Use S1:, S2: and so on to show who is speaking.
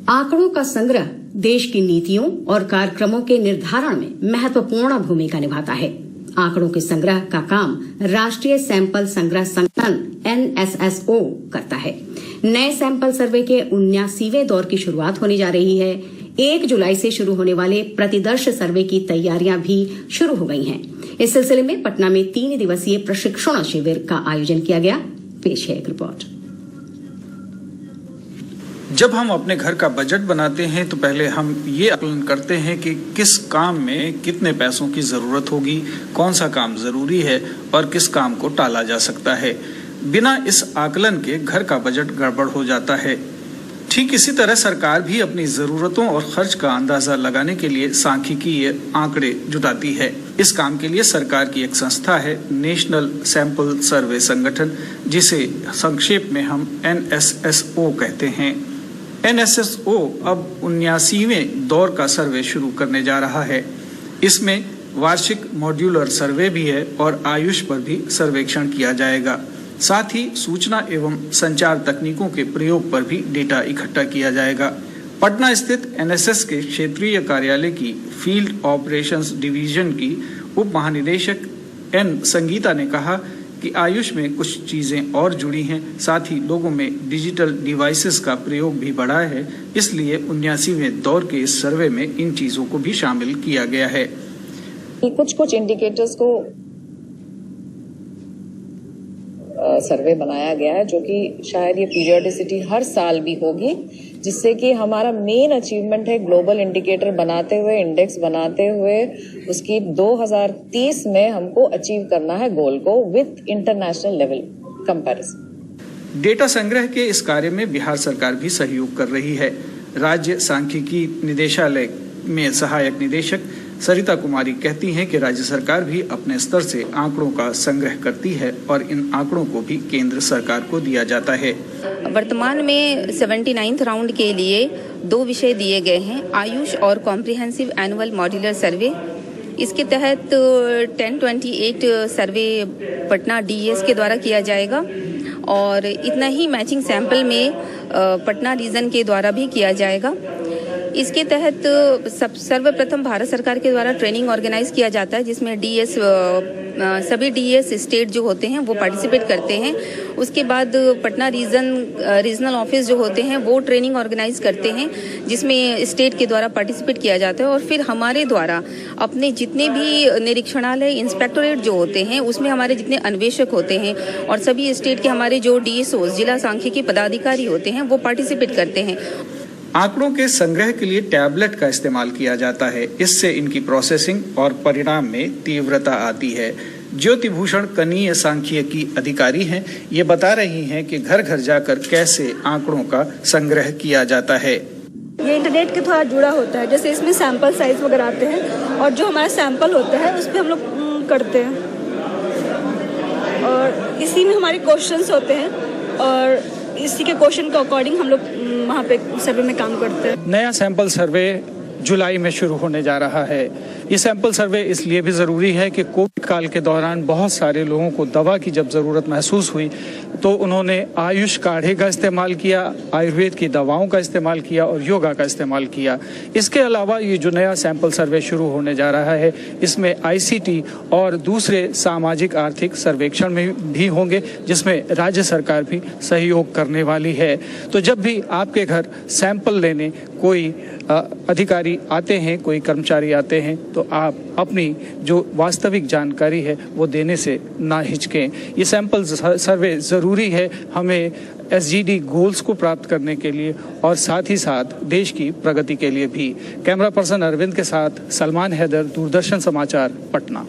S1: आंकड़ों का संग्रह देश की नीतियों और कार्यक्रमों के निर्धारण में महत्वपूर्ण भूमिका निभाता है। आंकड़ों के संग्रह का काम राष्ट्रीय सैंपल संग्रह संगठन NSSO करता है। नए सैंपल सर्वे के 79वें दौर की शुरुआत होने जा रही है। 1 जुलाई से शुरू होने वाले प्रतिदर्श सर्वे की तैयारियां भी शुरू हो गई हैं। इस सिलसिले में पटना में 3 दिवसीय प्रशिक्षण शिविर का आयोजन किया गया। पेश है एक रिपोर्ट।
S2: जब हम अपने घर का बजट बनाते हैं तो पहले हम ये आकलन करते हैं कि किस काम में कितने पैसों की ज़रूरत होगी, कौन सा काम ज़रूरी है और किस काम को टाला जा सकता है। बिना इस आकलन के घर का बजट गड़बड़ हो जाता है। ठीक इसी तरह सरकार भी अपनी ज़रूरतों और खर्च का अंदाज़ा लगाने के लिए सांख्यिकीय आंकड़े जुटाती है। इस काम के लिए सरकार की एक संस्था है नेशनल सैंपल सर्वे संगठन, जिसे संक्षेप में हम NSSO कहते हैं। NSSO अब 79वें दौर का सर्वे शुरू करने जा रहा है। इसमें वार्षिक मॉड्यूलर सर्वे भी है और आयुष पर भी सर्वेक्षण किया जाएगा। साथ ही सूचना एवं संचार तकनीकों के प्रयोग पर भी डेटा इकट्ठा किया जाएगा। पटना स्थित NSS के क्षेत्रीय कार्यालय की फील्ड ऑपरेशंस डिवीजन की उप महानिदेशक N संगीता ने कहा कि आयुष में कुछ चीजें और जुड़ी हैं। साथ ही लोगों में डिजिटल डिवाइसेस का प्रयोग भी बढ़ा है, इसलिए 79वें दौर के इस सर्वे में इन चीजों को भी शामिल किया गया है।
S3: कुछ इंडिकेटर्स को सर्वे बनाया गया है, जो कि शायद ये पीरियोडिसिटी हर साल भी होगी, जिससे कि हमारा मेन अचीवमेंट है ग्लोबल इंडिकेटर बनाते हुए, इंडेक्स बनाते हुए उसकी 2030 में हमको अचीव करना है गोल को with international level comparison.
S2: Data संग्रह के इस कार्य में बिहार सरकार भी सहयोग कर रही है। राज्य सांख्यिकी निदेशालय में सहायक निदेशक सरिता कुमारी कहती हैं कि राज्य सरकार भी अपने स्तर से आंकड़ों का संग्रह करती है और इन आंकड़ों को भी केंद्र सरकार को दिया जाता है।
S4: वर्तमान में 79th राउंड के लिए 2 विषय दिए गए हैं, आयुष और कॉम्प्रिहेंसिव एनुअल मॉड्यूलर सर्वे। इसके तहत 1028 सर्वे पटना DES के द्वारा किया जाएगा और इतना ही मैचिंग सैंपल में पटना रीजन के द्वारा भी किया जाएगा। इसके तहत सर्वप्रथम भारत सरकार के द्वारा ट्रेनिंग ऑर्गेनाइज किया जाता है, जिसमें सभी DES स्टेट जो होते हैं वो पार्टिसिपेट करते हैं। उसके बाद पटना रीजनल ऑफिस जो होते हैं वो ट्रेनिंग ऑर्गेनाइज करते हैं, जिसमें स्टेट के द्वारा पार्टिसिपेट किया जाता है। और फिर हमारे द्वारा अपने जितने भी निरीक्षणालय इंस्पेक्टोरेट जो होते हैं उसमें हमारे जितने अन्वेषक होते हैं और सभी स्टेट के हमारे जो DSOs जिला सांख्यिकी पदाधिकारी होते हैं वो पार्टिसिपेट करते हैं।
S2: आंकड़ों के संग्रह के लिए टैबलेट का इस्तेमाल किया जाता है। इससे इनकी प्रोसेसिंग और परिणाम में तीव्रता आती है। ज्योति भूषण कनीय सांख्यिकी अधिकारी हैं। ये बता रही हैं कि घर घर जाकर कैसे आंकड़ों का संग्रह किया जाता है।
S5: ये इंटरनेट के थोड़ा जुड़ा होता है, जैसे इसमें सैंपल साइज वगैरह आते हैं और जो हमारा सैंपल होता है उस पर हम लोग करते हैं और इसी में हमारे क्वेश्चंस होते हैं और इसी के क्वेश्चन के अकॉर्डिंग हम लोग वहाँ पे सर्वे में काम करते हैं।
S2: नया सैंपल सर्वे जुलाई में शुरू होने जा रहा है। ये सैंपल सर्वे इसलिए भी ज़रूरी है कि कोविड काल के दौरान बहुत सारे लोगों को दवा की जब ज़रूरत महसूस हुई तो उन्होंने आयुष काढ़े का इस्तेमाल किया, आयुर्वेद की दवाओं का इस्तेमाल किया और योगा का इस्तेमाल किया। इसके अलावा ये जो नया सैंपल सर्वे शुरू होने जा रहा है इसमें ICT और दूसरे सामाजिक आर्थिक सर्वेक्षण में भी होंगे, जिसमें राज्य सरकार भी सहयोग करने वाली है। तो जब भी आपके घर सैंपल लेने कोई अधिकारी आते हैं, कोई कर्मचारी आते हैं, तो आप अपनी जो वास्तविक जानकारी है वो देने से ना हिचकें। ये सैंपल सर्वे ज़रूरी है हमें SGD गोल्स को प्राप्त करने के लिए और साथ ही साथ देश की प्रगति के लिए भी। कैमरा पर्सन अरविंद के साथ सलमान हैदर, दूरदर्शन समाचार, पटना।